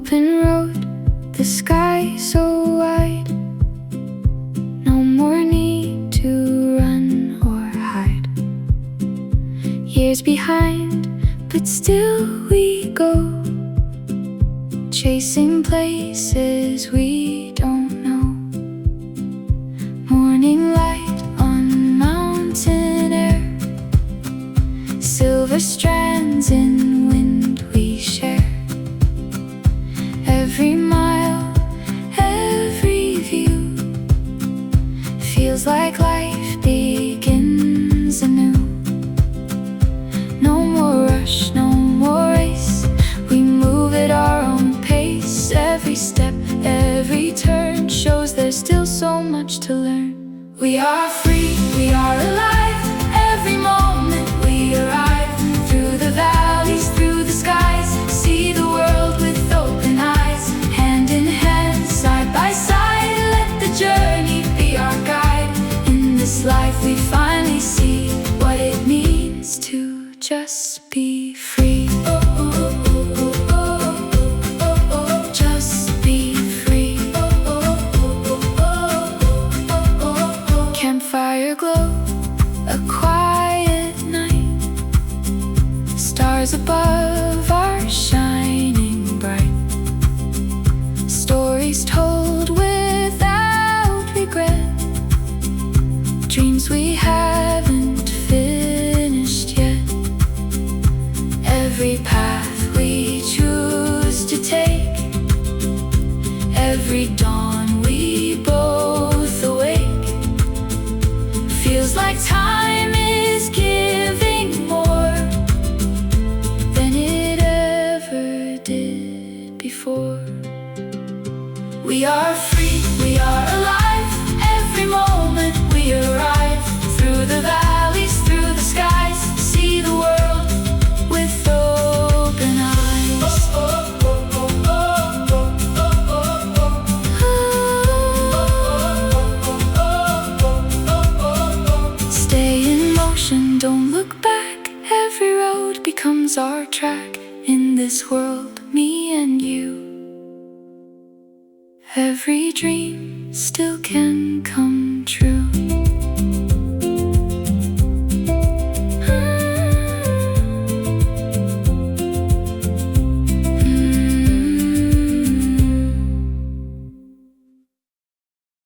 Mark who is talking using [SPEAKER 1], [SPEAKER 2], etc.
[SPEAKER 1] open road, the sky so wide. No more need to run or hide. Years behind, but still we go, chasing places we don't know. Morning light on mountain air, silver strands in wind we share. Every mile, every view feels like life begins anew. No more rush, no more race, we move at our own pace. Every step, every turn shows there's still so much to learn. We are free, we are alive, every moment we arrive. Through the valleys, through the skies, see the world with open eyes. Hand in hand, side by side, let the journey be our guide. In this life we finally see what it means to just be free. Just be free. Campfire glow, a quiet night, stars above are shining bright. Stories told without regret, dreams we haven't finished yet. Every path we choose to take, every dawn we both awake, feels like time is giving more than it ever did before. We are free, we are alive, every moment we arrive. Through the valleys, through the skies, see the world with open eyes. Stay in motion, don't look back, every road becomes our track. In this world, me and you, every dream still can come true.